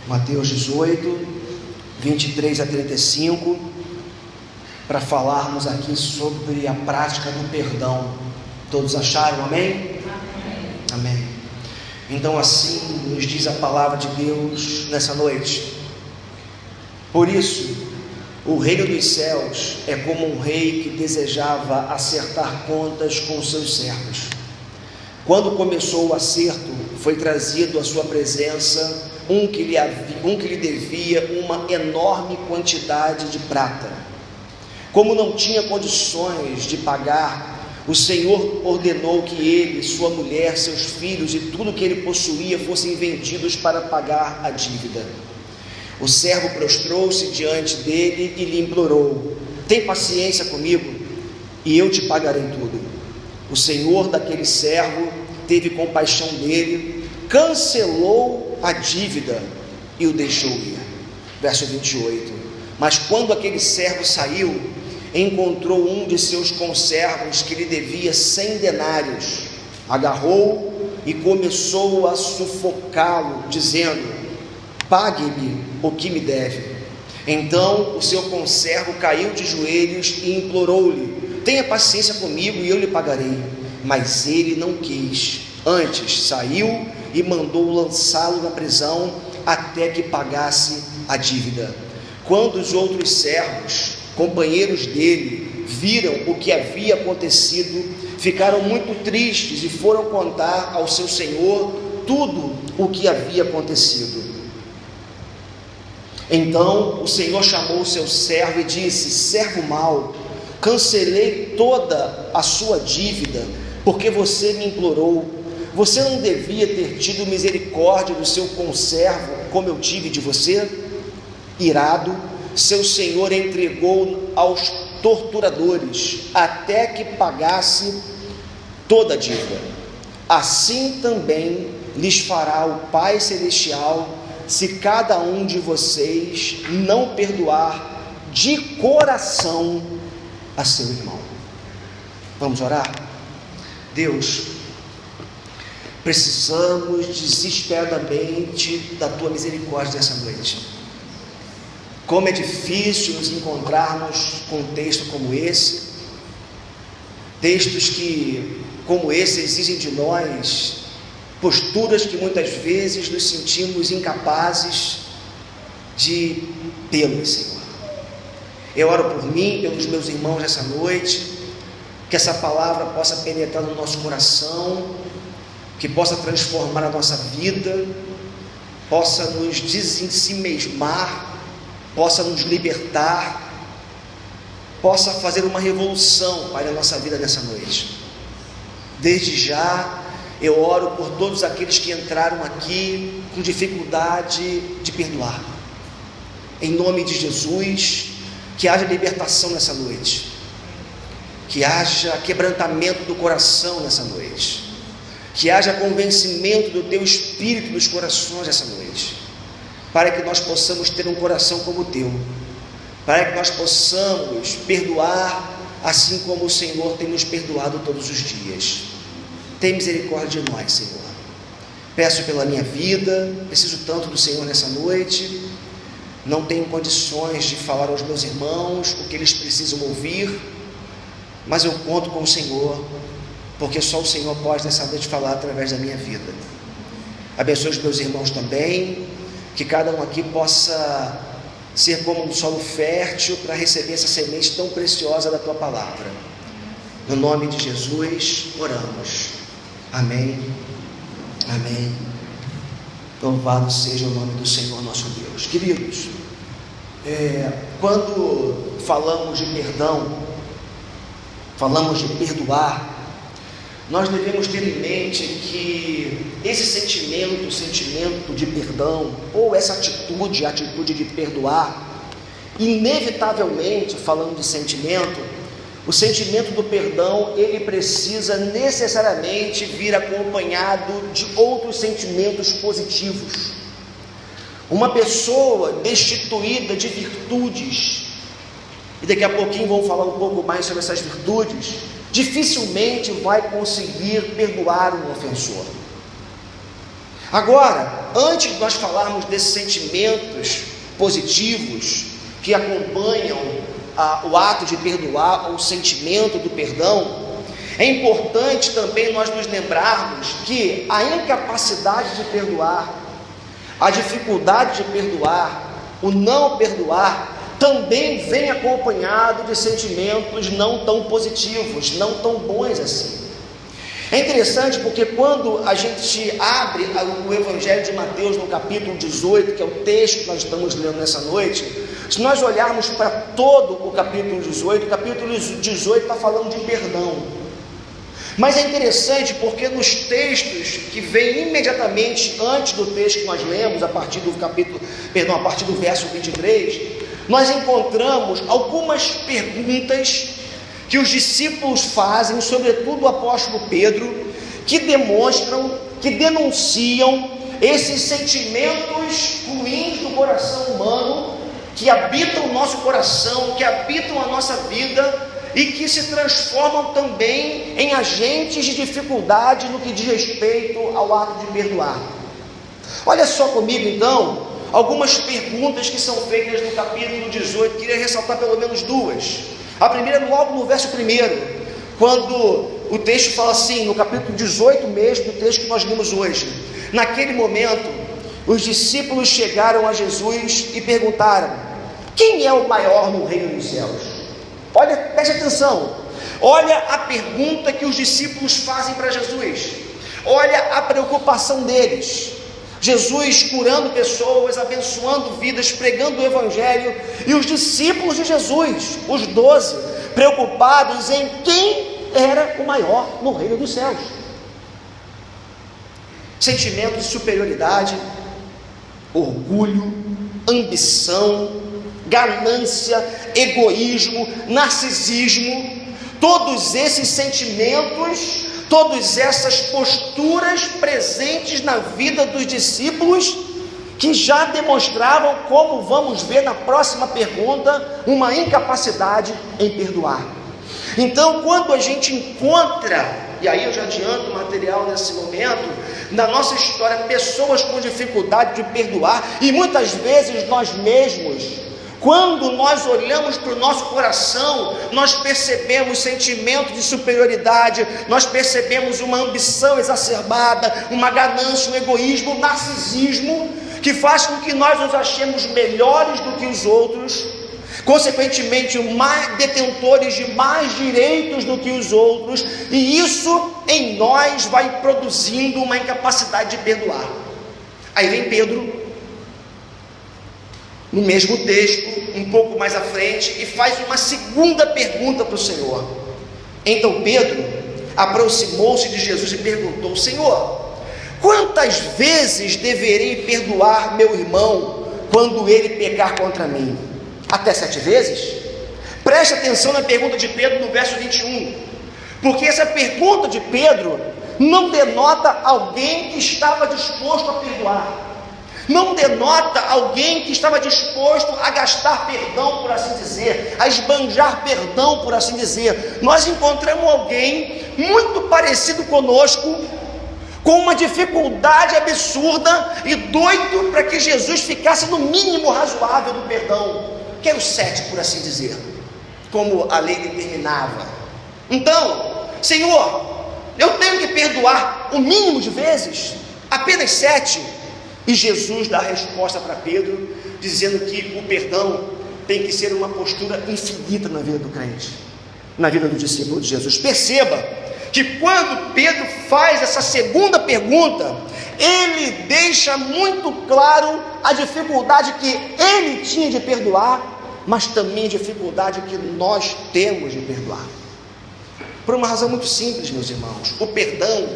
Mateus 18, 23 a 35, para falarmos aqui sobre a prática do perdão. Todos acharam? Amém? Amém. Então assim nos diz a palavra de Deus nessa noite. Por isso, o reino dos céus é como um rei que desejava acertar contas com seus servos. Quando começou o acerto, foi trazido à sua presença um que lhe devia uma enorme quantidade de prata. Como não tinha condições de pagar, o Senhor ordenou que ele, sua mulher, seus filhos e tudo que ele possuía fossem vendidos para pagar a dívida. O servo prostrou-se diante dele e lhe implorou: tem paciência comigo e eu te pagarei tudo. O senhor daquele servo teve compaixão dele, cancelou a dívida e o deixou ir. Verso 28. Mas quando aquele servo saiu, encontrou um de seus conservos que lhe devia 100 denários, agarrou e começou a sufocá-lo, dizendo: pague-me o que me deve. Então o seu conservo caiu de joelhos e implorou-lhe: tenha paciência comigo e eu lhe pagarei. Mas ele não quis, antes saiu e mandou lançá-lo na prisão até que pagasse a dívida. Quando os outros servos, companheiros dele, viram o que havia acontecido, ficaram muito tristes e foram contar ao seu senhor tudo o que havia acontecido. Então o Senhor chamou o seu servo e disse: servo mau, cancelei toda a sua dívida, porque você me implorou. Você não devia ter tido misericórdia do seu conservo, como eu tive de você? Irado, seu senhor entregou aos torturadores, até que pagasse toda a dívida. Assim também lhes fará o Pai Celestial, se cada um de vocês não perdoar de coração a seu irmão. Vamos orar? Deus, precisamos desesperadamente da tua misericórdia nessa noite. Como é difícil nos encontrarmos com um texto como esse, textos que, como esse, exigem de nós posturas que muitas vezes nos sentimos incapazes de tê-las, Senhor. Eu oro por mim, pelos meus irmãos nessa noite, que essa palavra possa penetrar no nosso coração, que possa transformar a nossa vida, possa nos desensimesmar, possa nos libertar, possa fazer uma revolução, Pai, na nossa vida nessa noite. Desde já, eu oro por todos aqueles que entraram aqui com dificuldade de perdoar. Em nome de Jesus, que haja libertação nessa noite, que haja quebrantamento do coração nessa noite, que haja convencimento do teu Espírito nos corações nessa noite, para que nós possamos ter um coração como o teu, para que nós possamos perdoar assim como o Senhor tem nos perdoado todos os dias. Tem misericórdia de nós, Senhor. Peço pela minha vida, preciso tanto do Senhor nessa noite, não tenho condições de falar aos meus irmãos o que eles precisam ouvir, mas eu conto com o Senhor, porque só o Senhor pode nessa noite falar através da minha vida. Abençoe os meus irmãos também, que cada um aqui possa ser como um solo fértil para receber essa semente tão preciosa da tua palavra. No nome de Jesus oramos. Amém. Amém. Louvado seja o nome do Senhor nosso Deus. Queridos, quando falamos de perdão, falamos de perdoar, nós devemos ter em mente que esse sentimento, o sentimento de perdão, ou essa atitude, a atitude de perdoar, inevitavelmente, falando de sentimento, o sentimento do perdão, ele precisa necessariamente vir acompanhado de outros sentimentos positivos. Uma pessoa destituída de virtudes, e daqui a pouquinho vamos falar um pouco mais sobre essas virtudes, dificilmente vai conseguir perdoar um ofensor. Agora, antes de nós falarmos desses sentimentos positivos que acompanham o ato de perdoar, ou o sentimento do perdão, é importante também nós nos lembrarmos que a incapacidade de perdoar, a dificuldade de perdoar, o não perdoar, também vem acompanhado de sentimentos não tão positivos, não tão bons assim. É interessante porque quando a gente abre o Evangelho de Mateus no capítulo 18, que é o texto que nós estamos lendo nessa noite, se nós olharmos para todo o capítulo 18, o capítulo 18 está falando de perdão. Mas é interessante porque nos textos que vêm imediatamente antes do texto que nós lemos, a partir do verso 23, nós encontramos algumas perguntas que os discípulos fazem, sobretudo o apóstolo Pedro, que demonstram, que denunciam esses sentimentos ruins do coração humano, que habitam o nosso coração, que habitam a nossa vida e que se transformam também em agentes de dificuldade no que diz respeito ao ato de perdoar. Olha só comigo então, algumas perguntas que são feitas no capítulo 18, queria ressaltar pelo menos duas. A primeira, logo no verso 1, quando o texto fala assim, no capítulo 18 mesmo, do texto que nós lemos hoje: naquele momento, os discípulos chegaram a Jesus e perguntaram: quem é o maior no reino dos céus? Olha, preste atenção, olha a pergunta que os discípulos fazem para Jesus, olha a preocupação deles. Jesus curando pessoas, abençoando vidas, pregando o Evangelho, e os discípulos de Jesus, os 12, preocupados em quem era o maior no reino dos céus. Sentimento de superioridade, orgulho, ambição, ganância, egoísmo, narcisismo, todos esses sentimentos, todas essas posturas presentes na vida dos discípulos, que já demonstravam, como vamos ver na próxima pergunta, uma incapacidade em perdoar. Então, quando a gente encontra, e aí eu já adianto o material nesse momento, na nossa história, pessoas com dificuldade de perdoar, e muitas vezes nós mesmos, quando nós olhamos para o nosso coração, nós percebemos sentimento de superioridade, nós percebemos uma ambição exacerbada, uma ganância, um egoísmo, um narcisismo, que faz com que nós nos achemos melhores do que os outros, consequentemente mais detentores de mais direitos do que os outros, e isso em nós vai produzindo uma incapacidade de perdoar. Aí vem Pedro, no mesmo texto, um pouco mais à frente, e faz uma segunda pergunta para o Senhor. Então Pedro aproximou-se de Jesus e perguntou: Senhor, quantas vezes deverei perdoar meu irmão quando ele pecar contra mim? Até 7 vezes? Preste atenção na pergunta de Pedro no verso 21, porque essa pergunta de Pedro não denota alguém que estava disposto a perdoar, não denota alguém que estava disposto a gastar perdão, por assim dizer, a esbanjar perdão, por assim dizer. Nós encontramos alguém muito parecido conosco, com uma dificuldade absurda e doido para que Jesus ficasse no mínimo razoável do perdão, que era o 7, por assim dizer, como a lei determinava. Então, Senhor, eu tenho que perdoar o mínimo de vezes? Apenas 7? E Jesus dá a resposta para Pedro, dizendo que o perdão tem que ser uma postura infinita na vida do crente, na vida do discípulo de Jesus. Perceba que quando Pedro faz essa segunda pergunta, ele deixa muito claro a dificuldade que ele tinha de perdoar, mas também a dificuldade que nós temos de perdoar. Por uma razão muito simples, meus irmãos: o perdão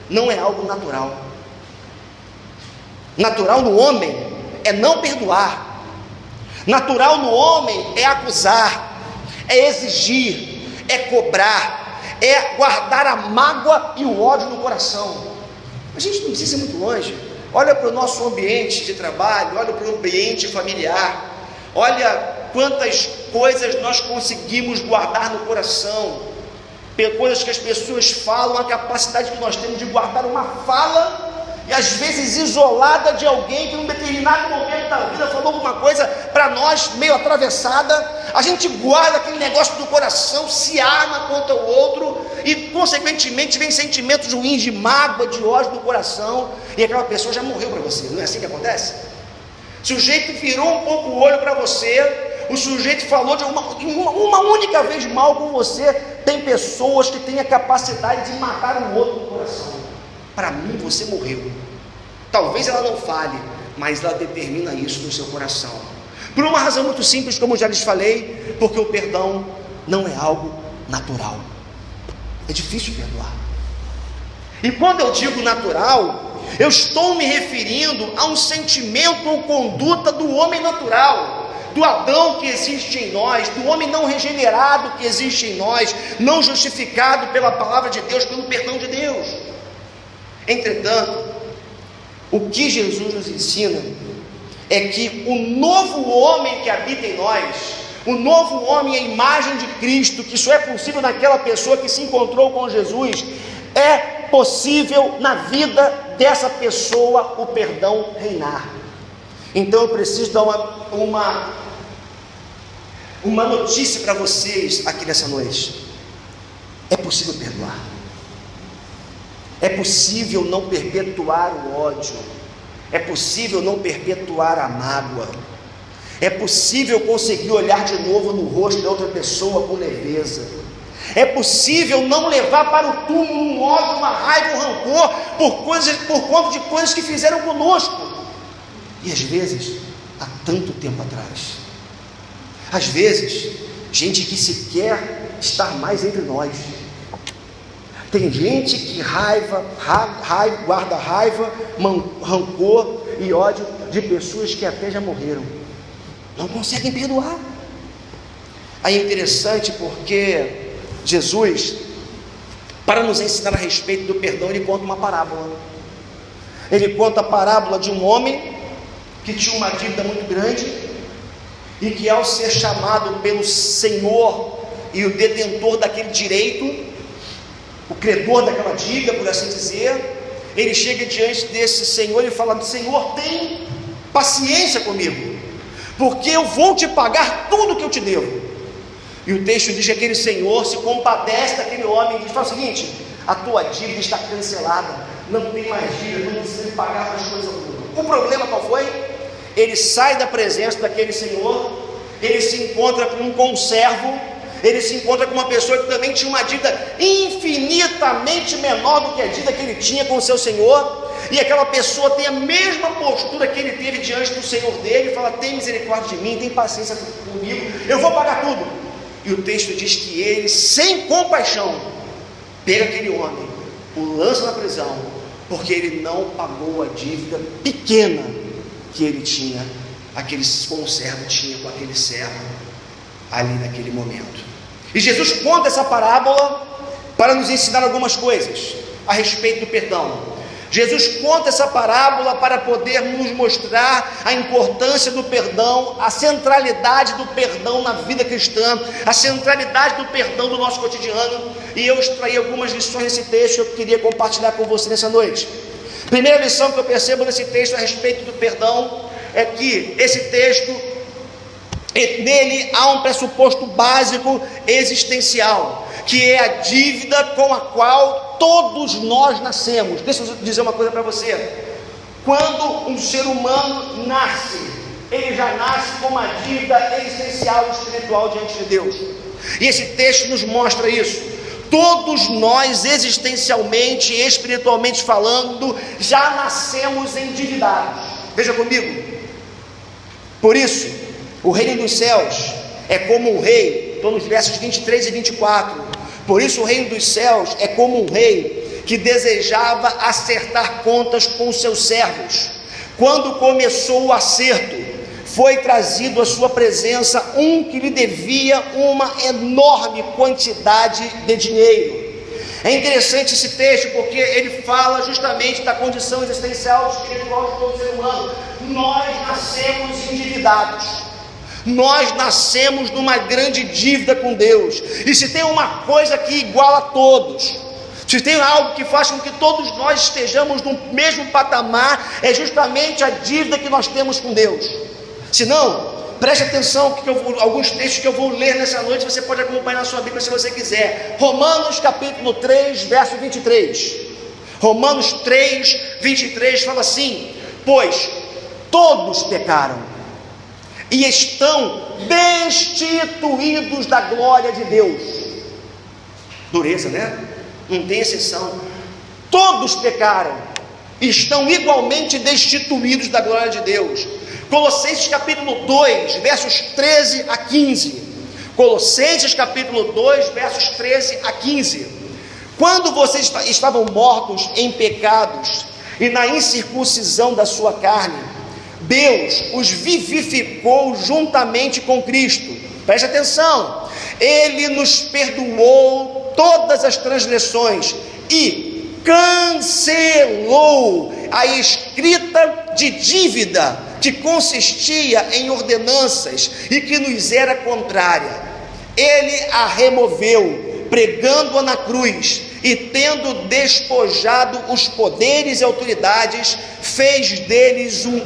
não é algo natural. Natural no homem é não perdoar. Natural no homem é acusar, é exigir, é cobrar, é guardar a mágoa e o ódio no coração. A gente não precisa ir muito longe. Olha para o nosso ambiente de trabalho, olha para o ambiente familiar, olha quantas coisas nós conseguimos guardar no coração, coisas que as pessoas falam, a capacidade que nós temos de guardar uma fala e às vezes isolada de alguém que em um determinado momento da vida falou alguma coisa para nós meio atravessada, a gente guarda aquele negócio do coração, se arma contra o outro e consequentemente vem sentimentos ruins de mágoa, de ódio no coração, e aquela pessoa já morreu para você. Não é assim que acontece? O sujeito virou um pouco o olho para você, o sujeito falou de uma única vez mal com você. Tem pessoas que têm a capacidade de matar um outro no coração. Para mim você morreu. Talvez ela não fale, mas ela determina isso no seu coração, por uma razão muito simples, como já lhes falei, porque o perdão não é algo natural. É difícil perdoar. E quando eu digo natural, eu estou me referindo a um sentimento ou conduta do homem natural, do Adão que existe em nós, do homem não regenerado que existe em nós, não justificado pela palavra de Deus, pelo perdão de Deus. Entretanto, o que Jesus nos ensina é que o novo homem que habita em nós, o novo homem, a imagem de Cristo, que só é possível naquela pessoa que se encontrou com Jesus, é possível na vida dessa pessoa o perdão reinar. Então eu preciso dar uma notícia para vocês aqui nessa noite. É possível perdoar. É possível não perpetuar o ódio. É possível não perpetuar a mágoa. É possível conseguir olhar de novo no rosto da outra pessoa com leveza. É possível não levar para o túmulo um ódio, uma raiva, um rancor por conta de coisas que fizeram conosco. E às vezes, há tanto tempo atrás. Às vezes, gente que sequer está mais entre nós. Tem gente que guarda raiva, rancor e ódio de pessoas que até já morreram. Não conseguem perdoar. Aí é interessante porque Jesus, para nos ensinar a respeito do perdão, ele conta uma parábola. Ele conta a parábola de um homem que tinha uma dívida muito grande e que, ao ser chamado pelo Senhor e o detentor daquele direito, o credor daquela dívida, por assim dizer, ele chega diante desse Senhor e fala: Senhor, tem paciência comigo, porque eu vou te pagar tudo que eu te devo. E o texto diz que aquele Senhor se compadece daquele homem e diz: fala o seguinte, a tua dívida está cancelada, não tem mais dívida, não precisa pagar mais coisa alguma. O problema qual foi? Ele sai da presença daquele Senhor, ele se encontra com um conservo, ele se encontra com uma pessoa que também tinha uma dívida infinitamente menor do que a dívida que ele tinha com o seu Senhor, e aquela pessoa tem a mesma postura que ele teve diante do Senhor dele, e fala: tem misericórdia de mim, tem paciência comigo, eu vou pagar tudo. E o texto diz que ele, sem compaixão, pega aquele homem, o lança na prisão, porque ele não pagou a dívida pequena que ele tinha, aquele conservo tinha com aquele servo ali naquele momento. E Jesus conta essa parábola para nos ensinar algumas coisas a respeito do perdão. Jesus conta essa parábola para poder nos mostrar a importância do perdão, a centralidade do perdão na vida cristã, a centralidade do perdão do nosso cotidiano. E eu extraí algumas lições desse texto que eu queria compartilhar com você nessa noite. Primeira lição que eu percebo nesse texto a respeito do perdão é que esse texto, nele há um pressuposto básico existencial, que é a dívida com a qual todos nós nascemos. Deixa eu dizer uma coisa para você: quando um ser humano nasce, ele já nasce com uma dívida existencial e espiritual diante de Deus, e esse texto nos mostra isso. Todos nós, existencialmente e espiritualmente falando, já nascemos endividados. Veja comigo. Por isso, o reino dos céus é como um rei, estou nos versos 23 e 24. Por isso o reino dos céus é como um rei que desejava acertar contas com seus servos. Quando começou o acerto, foi trazido à sua presença um que lhe devia uma enorme quantidade de dinheiro. É interessante esse texto porque ele fala justamente da condição existencial e espiritual de todo ser humano. Nós nascemos endividados. Nós nascemos numa grande dívida com Deus. E se tem uma coisa que iguala a todos, Se tem algo que faz com que todos nós estejamos no mesmo patamar, é justamente a dívida que nós temos com Deus. Se não, preste atenção que alguns textos que eu vou ler nessa noite, você pode acompanhar na sua Bíblia se você quiser. Romanos capítulo 3, verso 23. Romanos 3, 23 fala assim: pois todos pecaram e estão destituídos da glória de Deus. Dureza, né? Não tem exceção. Todos pecaram e estão igualmente destituídos da glória de Deus. Colossenses capítulo 2, versos 13 a 15. Colossenses capítulo 2, versos 13 a 15. Quando vocês estavam mortos em pecados e na incircuncisão da sua carne, Deus os vivificou juntamente com Cristo. Preste atenção. Ele nos perdoou todas as transgressões e cancelou a escrita de dívida que consistia em ordenanças e que nos era contrária. Ele a removeu, pregando-a na cruz, e tendo despojado os poderes e autoridades, fez deles um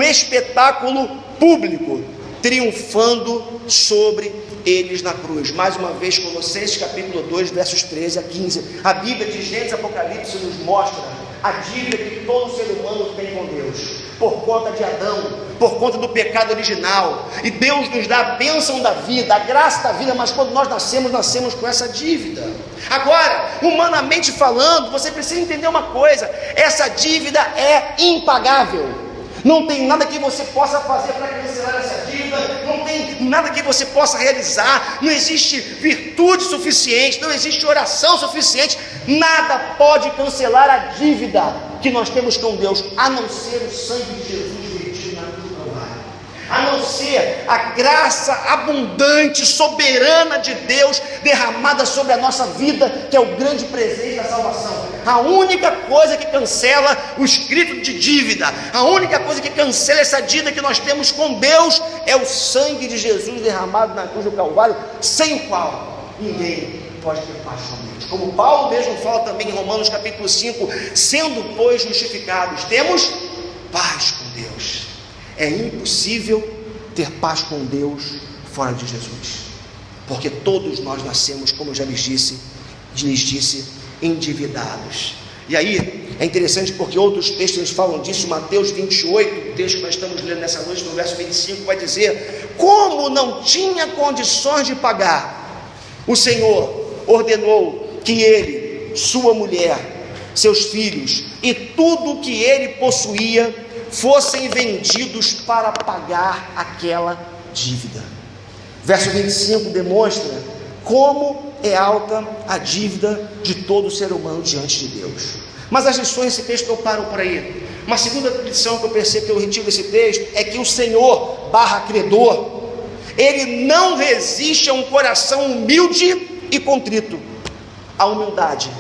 espetáculo público, triunfando sobre eles na cruz. Mais uma vez, Colossenses capítulo 2, versos 13 a 15. A Bíblia de Gênesis e Apocalipse nos mostra a dívida que todo ser humano tem com Deus, por conta de Adão, por conta do pecado original. E Deus nos dá a bênção da vida, a graça da vida, mas quando nós nascemos com essa dívida. Agora, humanamente falando, você precisa entender uma coisa: essa dívida é impagável. Não tem nada que você possa fazer para cancelar essa dívida, não tem nada que você possa realizar, não existe virtude suficiente, não existe oração suficiente, nada pode cancelar a dívida que nós temos com Deus, a não ser o sangue de Jesus vertido na cruz do Calvário, a não ser a graça abundante, soberana de Deus derramada sobre a nossa vida, que é o grande presente da salvação. A única coisa que cancela o escrito de dívida, a única coisa que cancela essa dívida que nós temos com Deus é o sangue de Jesus derramado na cruz do Calvário, sem o qual ninguém pode ter paz com Deus. Como Paulo mesmo fala também em Romanos capítulo 5, sendo pois justificados, temos paz com Deus. É impossível ter paz com Deus fora de Jesus, porque todos nós nascemos, como eu já lhes disse, endividados. E aí é interessante porque outros textos falam disso. Mateus 28, o texto que nós estamos lendo nessa noite, no verso 25, vai dizer: como não tinha condições de pagar, o Senhor ordenou que ele, sua mulher, seus filhos e tudo que ele possuía fossem vendidos para pagar aquela dívida. Verso 25 demonstra como é alta a dívida de todo ser humano diante de Deus. Mas as lições desse texto não param por aí. Uma segunda lição que eu percebo, que eu retiro desse texto, é que o Senhor credor, ele não resiste a um coração humilde e contrito. A humildade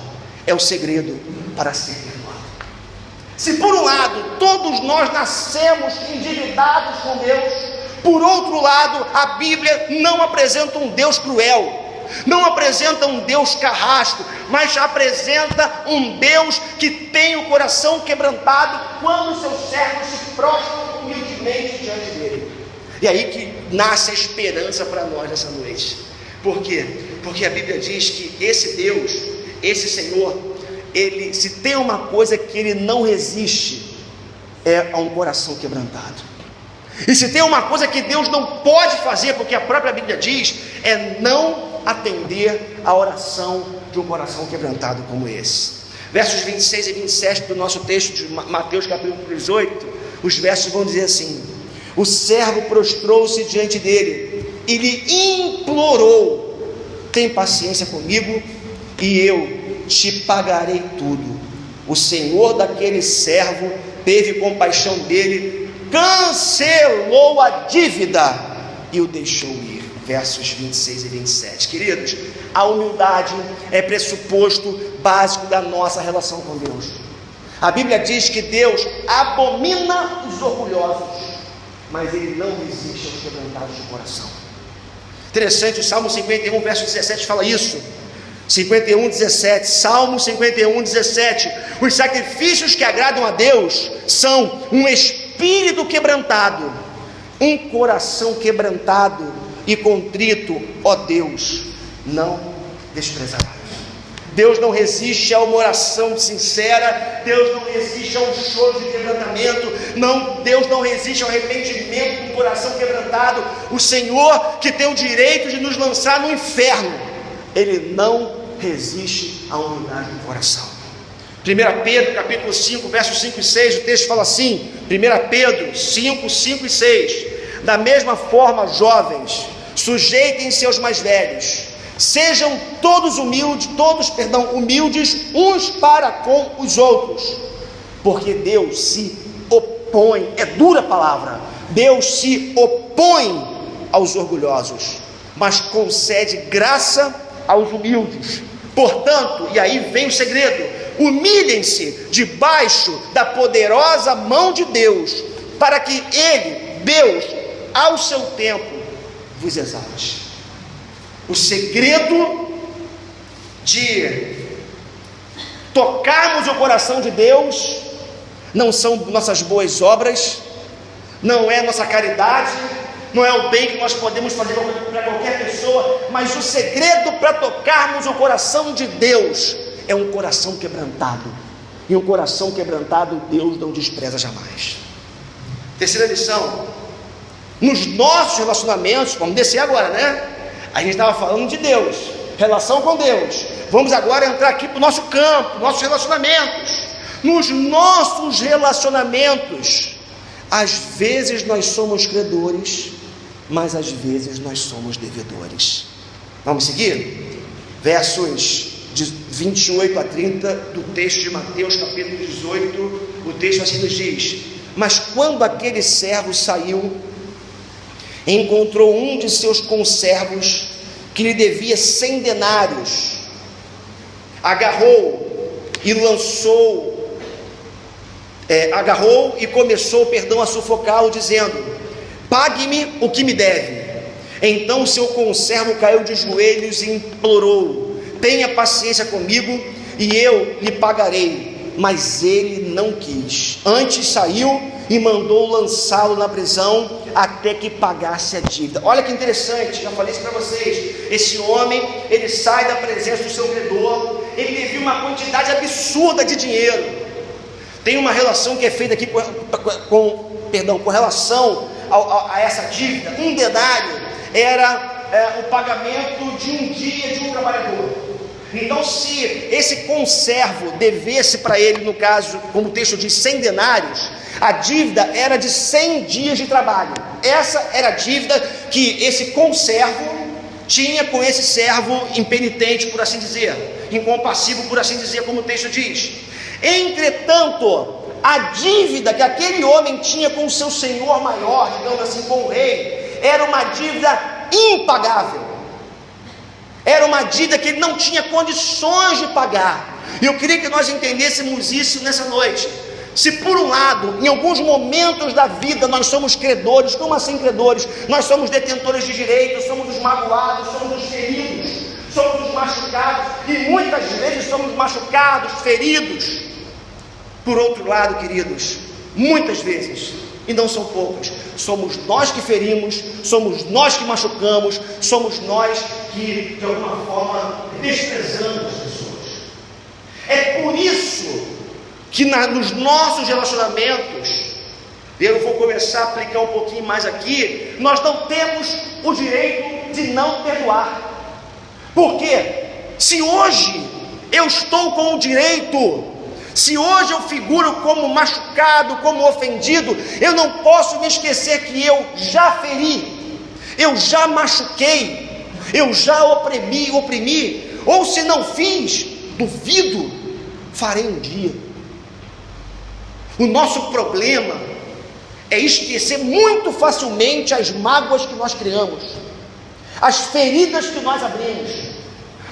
é o segredo para ser perdoado. Se por um lado todos nós nascemos endividados com Deus, por outro lado a Bíblia não apresenta um Deus cruel, não apresenta um Deus carrasco, mas apresenta um Deus que tem o coração quebrantado quando seus servos se prostram humildemente diante dele. E aí que nasce a esperança para nós nessa noite. Por quê? Porque a Bíblia diz que esse Deus, esse Senhor, ele, se tem uma coisa que ele não resiste, é a um coração quebrantado. E se tem uma coisa que Deus não pode fazer, porque a própria Bíblia diz, é não atender a oração de um coração quebrantado como esse. Versos 26 e 27 do nosso texto de Mateus capítulo 18, os versos vão dizer assim: o servo prostrou-se diante dele e lhe implorou: tem paciência comigo e eu te pagarei tudo. O senhor daquele servo teve compaixão dele, cancelou a dívida e o deixou ir. Versos 26 e 27. Queridos, a humildade é pressuposto básico da nossa relação com Deus. A Bíblia diz que Deus abomina os orgulhosos, mas ele não resiste aos quebrantados de coração. Interessante, o Salmo 51, verso 17 fala isso. 51:17, Salmo 51:17. Os sacrifícios que agradam a Deus são um espírito quebrantado, um coração quebrantado e contrito, ó Deus, não desprezarás. Deus não resiste a uma oração sincera, Deus não resiste a um choro de quebrantamento, Deus não resiste ao arrependimento com o coração quebrantado. O Senhor, que tem o direito de nos lançar no inferno, Ele não resiste à humildade do coração. 1 Pedro capítulo 5, versos 5 e 6, o texto fala assim, 1 Pedro 5, 5 e 6, da mesma forma, jovens, sujeitem-se aos mais velhos, sejam todos humildes uns para com os outros, porque Deus se opõe, é dura a palavra, Deus se opõe aos orgulhosos, mas concede graça aos humildes. Portanto, e aí vem o segredo, humilhem-se debaixo da poderosa mão de Deus, para que Ele, Deus, ao seu tempo, vos exalte. O segredo de tocarmos o coração de Deus não são nossas boas obras, não é nossa caridade, não é o bem que nós podemos fazer para qualquer pessoa, mas o segredo para tocarmos o coração de Deus é um coração quebrantado, e um coração quebrantado Deus não despreza jamais. Terceira lição, nos nossos relacionamentos, vamos descer agora, né? A gente estava falando de Deus, relação com Deus. Vamos agora entrar aqui para o nosso campo, nossos relacionamentos. Nos nossos relacionamentos, às vezes nós somos credores, mas às vezes nós somos devedores. Vamos seguir? Versos de 28 a 30 do texto de Mateus capítulo 18, o texto assim nos diz: mas quando aquele servo saiu, encontrou um de seus conservos que lhe devia 100 denários, agarrou e começou a sufocá-lo, dizendo: pague-me o que me deve. Então o seu conservo caiu de joelhos e implorou: tenha paciência comigo e eu lhe pagarei. Mas ele não quis, antes saiu e mandou lançá-lo na prisão até que pagasse a dívida. Olha que interessante, já falei isso para vocês. Esse homem, ele sai da presença do seu credor, ele devia uma quantidade absurda de dinheiro. Tem uma relação que é feita aqui com relação a essa dívida. Um denário era o pagamento de um dia de um trabalhador. Então, se esse conservo devesse para ele, no caso, como o texto diz, 100 denários, a dívida era de 100 dias de trabalho. Essa era a dívida que esse conservo tinha com esse servo impenitente, por assim dizer, incompassivo, por assim dizer, como o texto diz. Entretanto, a dívida que aquele homem tinha com o seu senhor maior, digamos assim, com o rei, era uma dívida impagável. Era uma dívida que ele não tinha condições de pagar. E eu queria que nós entendêssemos isso nessa noite. Se por um lado, em alguns momentos da vida nós somos credores, como assim credores? Nós somos detentores de direitos, somos os magoados, somos os feridos, somos os machucados, e muitas vezes somos machucados, feridos. Por outro lado, queridos, muitas vezes, e não são poucas, somos nós que ferimos, somos nós que machucamos, somos nós que de alguma forma desprezamos as pessoas. É por isso que nos nossos relacionamentos, eu vou começar a aplicar um pouquinho mais aqui, nós não temos o direito de não perdoar. Por quê? Se hoje eu estou com o direito, se hoje eu figuro como machucado, como ofendido, eu não posso me esquecer que eu já feri, eu já machuquei, eu já oprimi, ou se não fiz, duvido, farei um dia. O nosso problema é esquecer muito facilmente as mágoas que nós criamos, as feridas que nós abrimos.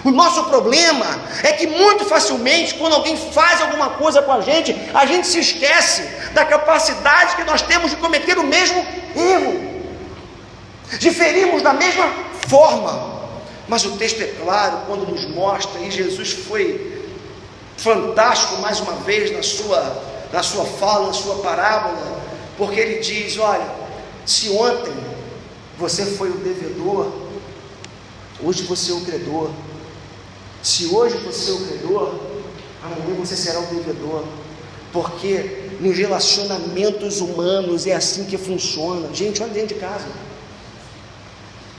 O nosso problema é que muito facilmente, quando alguém faz alguma coisa com a gente se esquece da capacidade que nós temos de cometer o mesmo erro, de ferirmos da mesma forma. Mas o texto é claro quando nos mostra, e Jesus foi fantástico mais uma vez na sua fala, na sua parábola, porque ele diz: olha, se ontem você foi o devedor, hoje você é o credor. Se hoje você é o credor, amanhã você será o devedor. Porque nos relacionamentos humanos é assim que funciona. Gente, olha dentro de casa,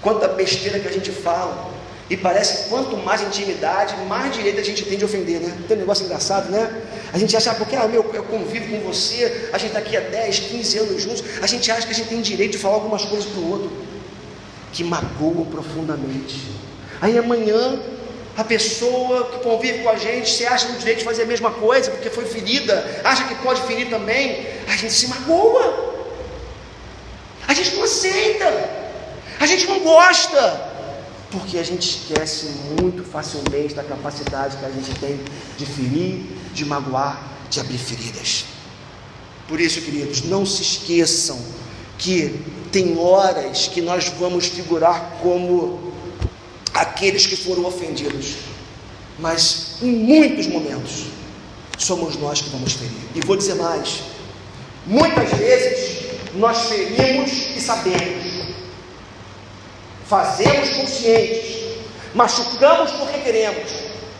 quanta besteira que a gente fala, e parece que quanto mais intimidade, mais direito a gente tem de ofender, né? Tem um negócio engraçado, né? A gente acha, porque eu convivo com você, a gente está aqui há 10, 15 anos juntos, a gente acha que a gente tem direito de falar algumas coisas para o outro que magoam profundamente. Aí amanhã a pessoa que convive com a gente se acha no direito de fazer a mesma coisa, porque foi ferida, acha que pode ferir também, a gente se magoa, a gente não aceita, a gente não gosta, porque a gente esquece muito facilmente da capacidade que a gente tem de ferir, de magoar, de abrir feridas. Por isso, queridos, não se esqueçam que tem horas que nós vamos figurar como aqueles que foram ofendidos, mas em muitos momentos somos nós que vamos ferir. E vou dizer mais: muitas vezes nós ferimos e sabemos, fazemos conscientes, machucamos porque queremos,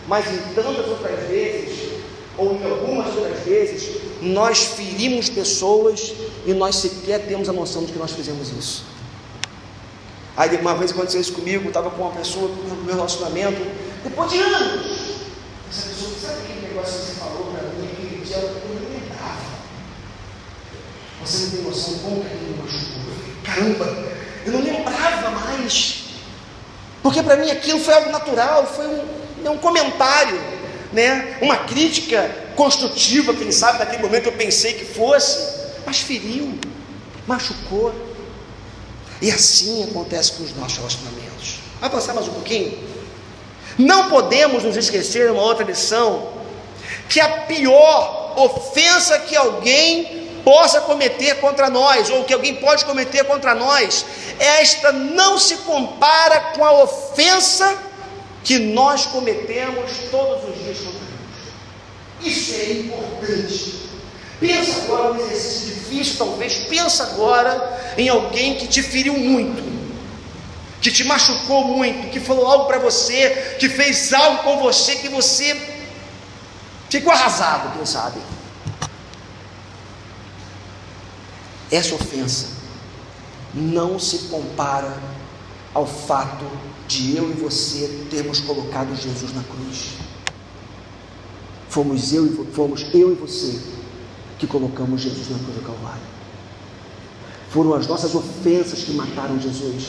mas em tantas outras vezes, ou em algumas outras vezes, nós ferimos pessoas e nós sequer temos a noção de que nós fizemos isso. Aí uma vez aconteceu isso comigo, eu estava com uma pessoa no meu relacionamento, depois de anos, essa pessoa: sabe aquele negócio que você falou para mim aquele dia? Eu não lembrava. Você não tem noção de como que aquilo me machucou. Caramba, eu não lembrava mais, porque para mim aquilo foi algo natural, foi um comentário, né? Uma crítica construtiva, quem sabe naquele momento eu pensei que fosse, mas feriu, machucou. E assim acontece com os nossos relacionamentos. Vai passar mais um pouquinho? Não podemos nos esquecer de uma outra lição, que a pior ofensa que alguém possa cometer contra nós, ou que alguém pode cometer contra nós, esta não se compara com a ofensa que nós cometemos todos os dias contra Deus. Isso é importante. Pensa agora num exercício difícil, talvez. Pensa agora em alguém que te feriu muito, que te machucou muito, que falou algo para você, que fez algo com você, que você ficou arrasado, quem sabe. Essa ofensa não se compara ao fato de eu e você termos colocado Jesus na cruz. Fomos eu e você que colocamos Jesus na cruz do Calvário. Foram as nossas ofensas que mataram Jesus.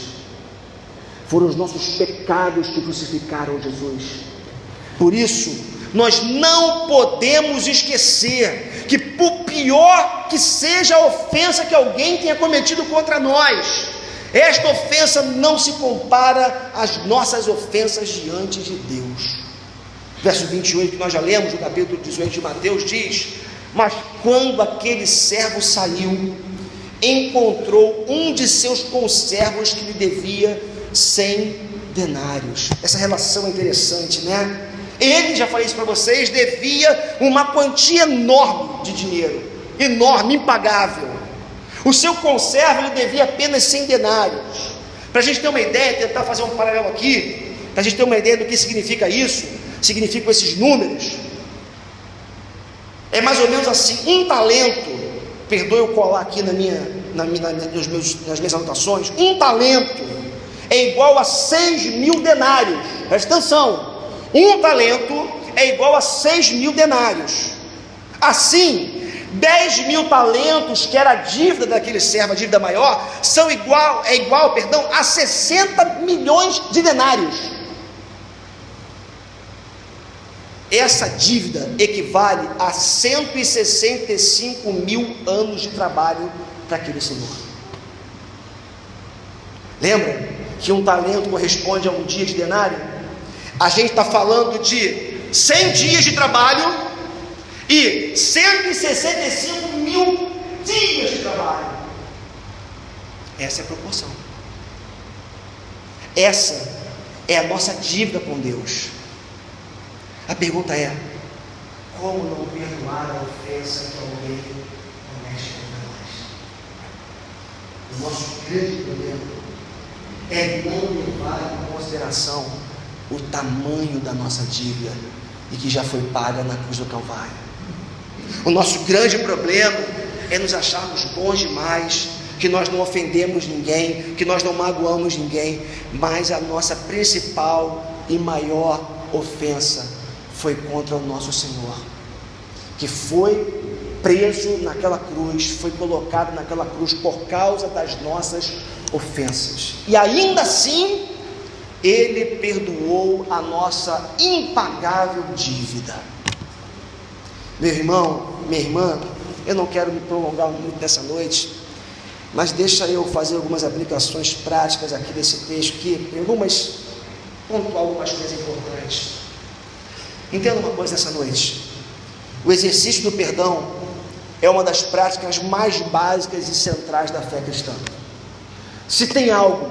Foram os nossos pecados que crucificaram Jesus. Por isso, nós não podemos esquecer que, por pior que seja a ofensa que alguém tenha cometido contra nós, esta ofensa não se compara às nossas ofensas diante de Deus. Verso 28 que nós já lemos, no capítulo 18 de Mateus, diz: mas quando aquele servo saiu, encontrou um de seus conservos que lhe devia 100 denários. Essa relação é interessante, né? Ele, já falei isso para vocês, devia uma quantia enorme de dinheiro, enorme, impagável. O seu conservo lhe devia apenas 100 denários. Para a gente ter uma ideia, tentar fazer um paralelo aqui, para a gente ter uma ideia do que significa isso, significam esses números. É mais ou menos assim: um talento, perdoe eu colar aqui nas minhas anotações, um talento é igual a 6.000 denários. Presta atenção, um talento é igual a 6.000 denários. Assim, 10.000 talentos, que era a dívida daquele servo, a dívida maior, é igual a 60 milhões de denários. Essa dívida equivale a 165 mil anos de trabalho para aquele senhor. Lembra que um talento corresponde a um dia de denário? A gente está falando de 100 dias de trabalho e 165 mil dias de trabalho. Essa é a proporção. Essa é a nossa dívida com Deus. A pergunta é: como não perdoar a ofensa que alguém comete contra nós? O nosso grande problema é não levar em consideração o tamanho da nossa dívida e que já foi paga na cruz do Calvário. O nosso grande problema é nos acharmos bons demais, que nós não ofendemos ninguém, que nós não magoamos ninguém, mas a nossa principal e maior ofensa foi contra o nosso Senhor, que foi preso naquela cruz, foi colocado naquela cruz por causa das nossas ofensas, e ainda assim Ele perdoou a nossa impagável dívida. Meu irmão, minha irmã, eu não quero me prolongar muito nessa noite, mas deixa eu fazer algumas aplicações práticas aqui desse texto, que pontuar algumas coisas importantes. Entenda uma coisa nessa noite: o exercício do perdão é uma das práticas mais básicas e centrais da fé cristã. Se tem algo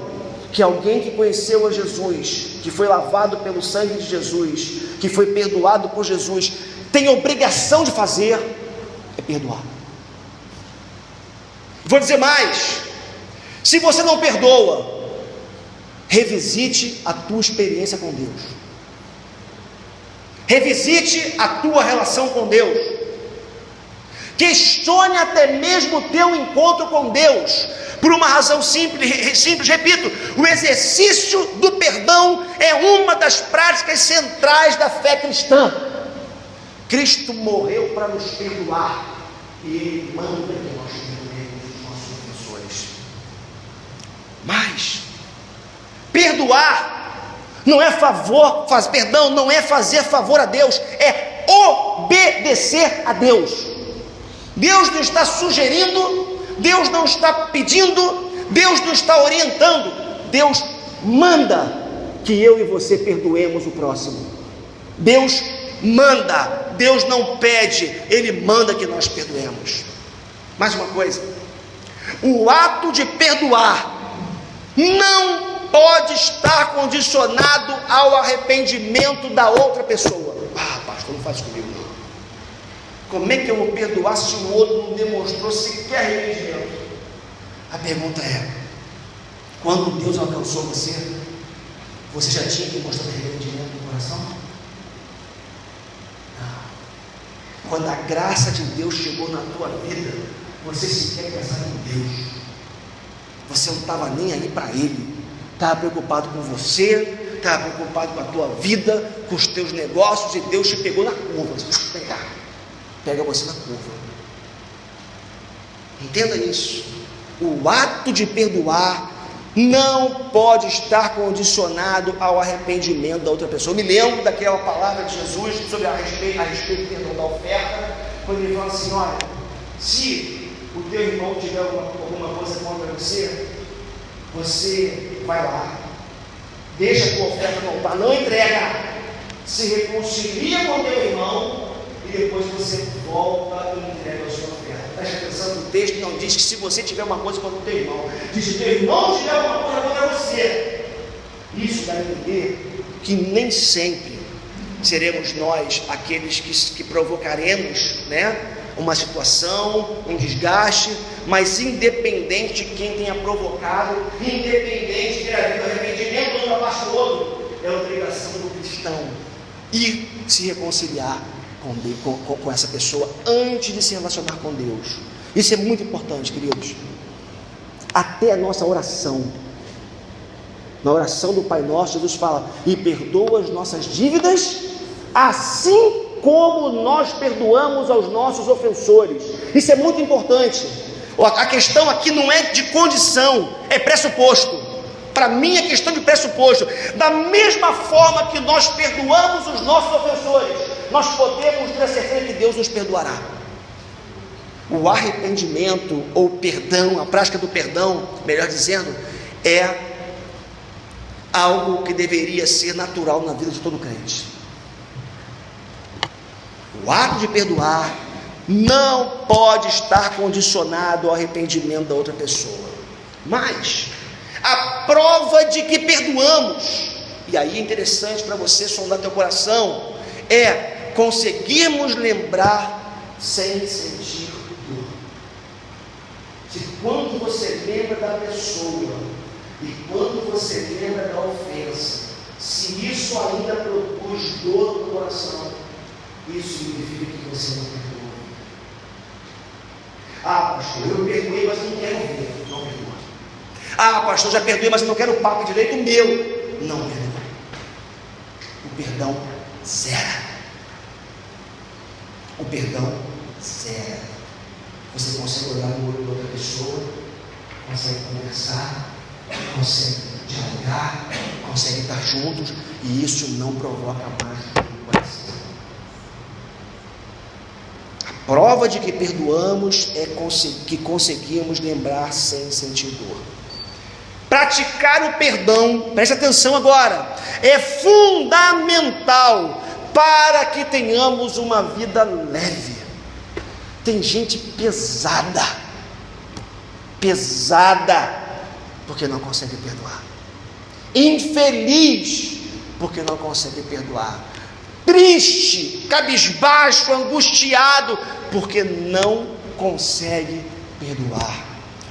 que alguém que conheceu a Jesus, que foi lavado pelo sangue de Jesus, que foi perdoado por Jesus, tem obrigação de fazer, é perdoar. Vou dizer mais: se você não perdoa, revisite a tua experiência com Deus, revisite a tua relação com Deus, questione até mesmo o teu encontro com Deus, por uma razão simples, repito: o exercício do perdão é uma das práticas centrais da fé cristã. Cristo morreu para nos perdoar, e Ele manda que nós perdoemos os nossos ofensores. Mas perdoar não é perdão não é fazer favor a Deus, é obedecer a Deus. Deus não está sugerindo, Deus não está pedindo, Deus não está orientando, Deus manda que eu e você perdoemos o próximo. Deus manda, Deus não pede, Ele manda que nós perdoemos. Mais uma coisa: o ato de perdoar não pode estar condicionado ao arrependimento da outra pessoa. Pastor, não faz isso comigo não. Como é que eu vou perdoar se o outro não demonstrou sequer arrependimento? A pergunta é: quando Deus alcançou você, você já tinha demonstrado arrependimento no coração? Não. Quando a graça de Deus chegou na tua vida, você sequer pensava em Deus. Você não estava nem aí para Ele, estava preocupado com você, estava preocupado com a tua vida, com os teus negócios, e Deus te pegou na curva. Pega você na curva. Entenda isso: o ato de perdoar não pode estar condicionado ao arrependimento da outra pessoa. Eu me lembro daquela palavra de Jesus sobre a respeito do perdão da oferta, quando ele fala assim: olha, se o teu irmão tiver alguma coisa contra você, você vai lá, deixa a tua oferta no altar, não entrega, se reconcilia com o teu irmão, e depois você volta e entrega a sua oferta. Preste atenção, no texto não diz que se você tiver uma coisa contra o teu irmão, diz que se o teu irmão tiver uma coisa contra você. Isso dá a entender que nem sempre seremos nós aqueles que provocaremos, uma situação, um desgaste, mas independente de quem tenha provocado, independente de ter havido arrependimento da parte do outro, é obrigação do cristão ir se reconciliar com essa pessoa antes de se relacionar com Deus. Isso é muito importante, queridos. Até a nossa oração, na oração do Pai Nosso, Jesus fala: e perdoa as nossas dívidas, assim como nós perdoamos aos nossos ofensores. Isso é muito importante. A questão aqui não é de condição, é pressuposto. Para mim é questão de pressuposto. Da mesma forma que nós perdoamos os nossos ofensores, nós podemos ter a certeza que Deus nos perdoará. O arrependimento ou perdão, a prática do perdão, melhor dizendo, é algo que deveria ser natural na vida de todo crente. O ato de perdoar não pode estar condicionado ao arrependimento da outra pessoa. Mas a prova de que perdoamos e aí é interessante para você sondar teu coração, é conseguirmos lembrar sem sentir dor. Se quando você lembra da pessoa e quando você lembra da ofensa, se isso ainda produz dor no coração, isso significa que você não perdoa. Ah, pastor, eu perdoei, mas eu não quero ver. Não perdoa. Ah, pastor, já perdoei, mas eu não quero o papo direito meu. Não perdoa. O perdão zera. O perdão zera. Você consegue olhar no olho de outra pessoa, consegue conversar, consegue dialogar, consegue estar juntos, e isso não provoca mais no coração. A prova de que perdoamos é que conseguimos lembrar sem sentir dor. Praticar o perdão, preste atenção agora, é fundamental para que tenhamos uma vida leve. Tem gente pesada, porque não consegue perdoar, infeliz, porque não consegue perdoar, triste, cabisbaixo, angustiado, porque não consegue perdoar.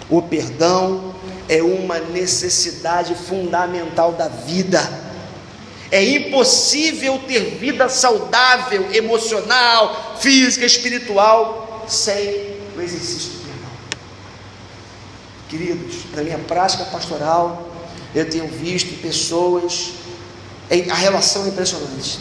O perdão é uma necessidade fundamental da vida. É impossível ter vida saudável, emocional, física, espiritual, sem o exercício do perdão. Queridos, na minha prática pastoral, eu tenho visto pessoas, a relação é impressionante.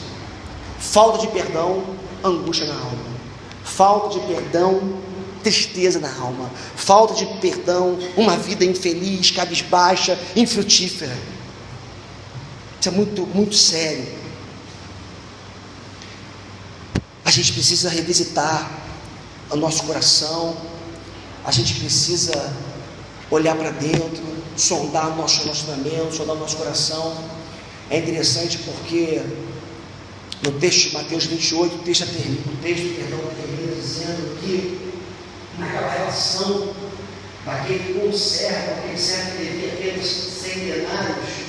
Falta de perdão, angústia na alma. Falta de perdão, tristeza na alma. Falta de perdão, uma vida infeliz, cabisbaixa, infrutífera. Isso é muito, muito sério. A gente precisa revisitar o nosso coração. A gente precisa olhar para dentro, sondar o nosso relacionamento, sondar o nosso coração. É interessante porque no texto de Mateus 28, o texto termina dizendo que naquela relação daquele conservo, aquele servo que devia aqueles 100 denários,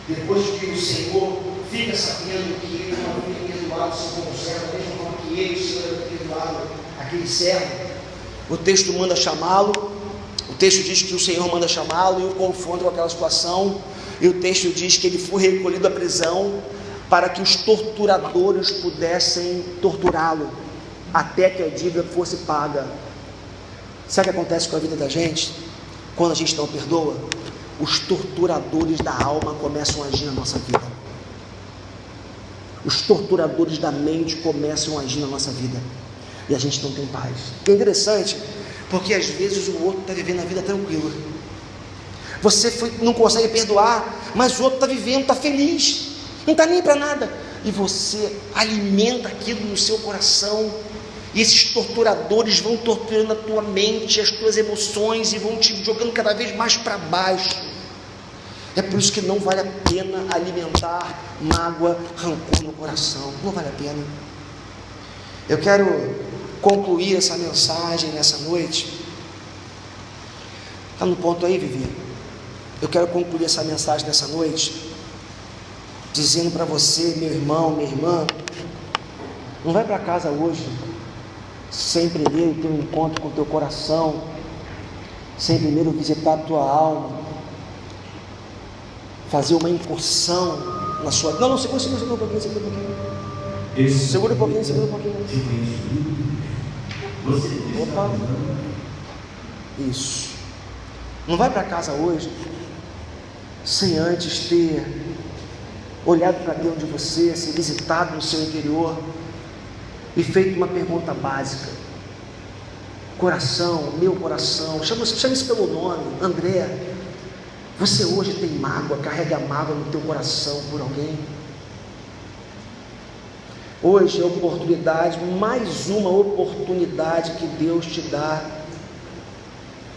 depois que o Senhor fica sabendo que ele não havia perdoado o seu conservo, mesmo como que ele, o Senhor, havia perdoado aquele servo, o texto manda chamá-lo. O texto diz que o Senhor manda chamá-lo e o confronta com aquela situação, e o texto diz que ele foi recolhido à prisão para que os torturadores pudessem torturá-lo até que a dívida fosse paga. Sabe o que acontece com a vida da gente? Quando a gente não perdoa, os torturadores da alma começam a agir na nossa vida. Os torturadores da mente começam a agir na nossa vida, e a gente não tem paz. É interessante, porque às vezes o outro está vivendo a vida tranquila. Você não consegue perdoar, mas o outro está vivendo, está feliz, não está nem para nada. E você alimenta aquilo no seu coração, e esses torturadores vão torturando a tua mente, as tuas emoções, e vão te jogando cada vez mais para baixo. É por isso que não vale a pena alimentar mágoa, rancor no coração. Não vale a pena. Eu quero concluir essa mensagem nessa noite. Está no ponto aí, Vivi? Eu quero concluir essa mensagem nessa noite dizendo para você, meu irmão, minha irmã, não vai para casa hoje sem primeiro ter um encontro com o teu coração, sem primeiro visitar a tua alma, fazer uma incursão na sua... Não, segura um pouquinho. Segura um pouquinho. Opa. Isso. Não vai para casa hoje sem antes ter olhado para dentro de você, se visitado no seu interior e feito uma pergunta básica. Coração, meu coração, chama isso pelo nome, André. Você hoje tem mágoa, carrega mágoa no teu coração por alguém? Hoje é oportunidade, mais uma oportunidade que Deus te dá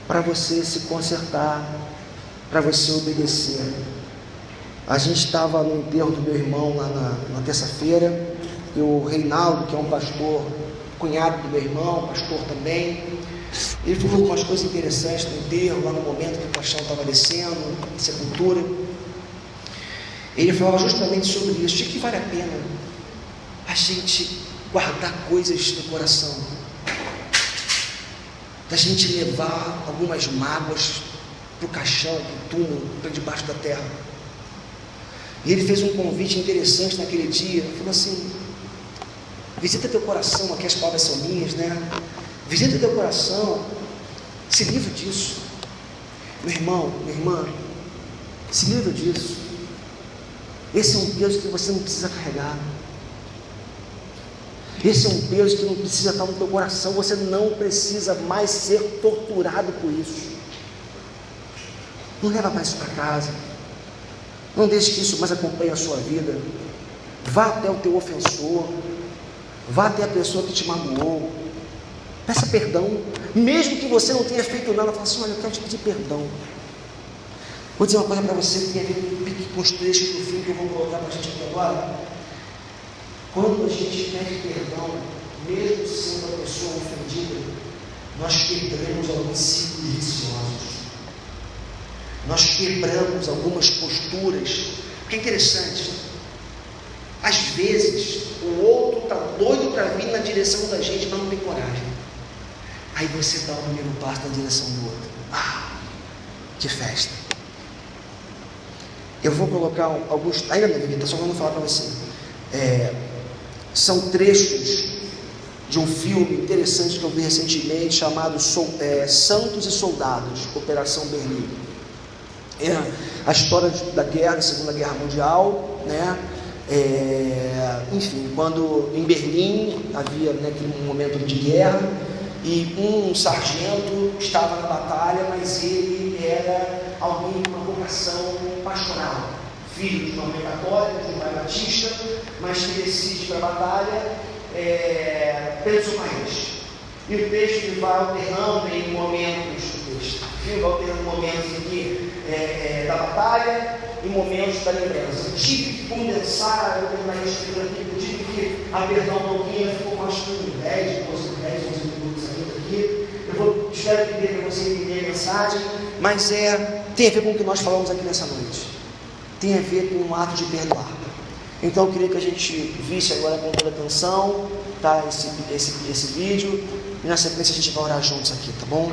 para você se consertar, para você obedecer. A gente estava no enterro do meu irmão lá na terça-feira, e o Reinaldo, que é um pastor, cunhado do meu irmão, pastor também, ele falou umas coisas interessantes no enterro, lá no momento que o caixão estava descendo, sepultura. Ele falava justamente sobre isso, de que vale a pena a gente guardar coisas no coração, da gente levar algumas mágoas para o caixão, para o túmulo, para debaixo da terra. E ele fez um convite interessante naquele dia, ele falou assim: visita teu coração, aqui as palavras são minhas, né? Visita teu coração, se livra disso. Meu irmão, minha irmã, se livra disso. Esse é um peso que você não precisa carregar. Esse é um peso que não precisa estar no teu coração. Você não precisa mais ser torturado por isso. Não leva mais isso para casa. Não deixe que isso mais acompanhe a sua vida. Vá até o teu ofensor. Vá até a pessoa que te magoou. Peça perdão. Mesmo que você não tenha feito nada, fala assim: olha, eu quero te pedir perdão. Vou dizer uma coisa para você que tem a ver com os trechos do filme que eu vou colocar para a gente aqui agora. Quando a gente pede perdão, mesmo sendo a pessoa ofendida, nós quebramos alguns ciclos viciosos. Nós quebramos algumas posturas. Porque é interessante, às vezes o outro está doido para vir na direção da gente, mas não tem coragem. Aí você dá o primeiro passo na direção do outro. Que festa! Eu vou colocar alguns, ainda não, Bíblia, só vamos falar para você. São trechos de um filme interessante que eu vi recentemente, chamado Santos e Soldados, Operação Berlim. É a história da guerra, da Segunda Guerra Mundial, né? Enfim, quando em Berlim havia, né, aquele momento de guerra, e um sargento estava na batalha, mas ele era alguém com uma vocação pastoral, filho de uma mãe católica, de um pai batista, mas que decide para a batalha pelo seu país. E o texto ele vai alternando em momentos, o filme vai alternando momentos em que da batalha e momentos da lembrança. Eu tive que condensar, eu terminei isso aqui, eu tive que a perdão um pouquinho, ficou mais de 10, 11 minutos ainda aqui. Espero que dê para você entender a mensagem, mas tem a ver com o que nós falamos aqui nessa noite. Tem a ver com um ato de perdoar. Então eu queria que a gente visse agora com toda atenção, tá, esse vídeo, e na sequência a gente vai orar juntos aqui, tá bom?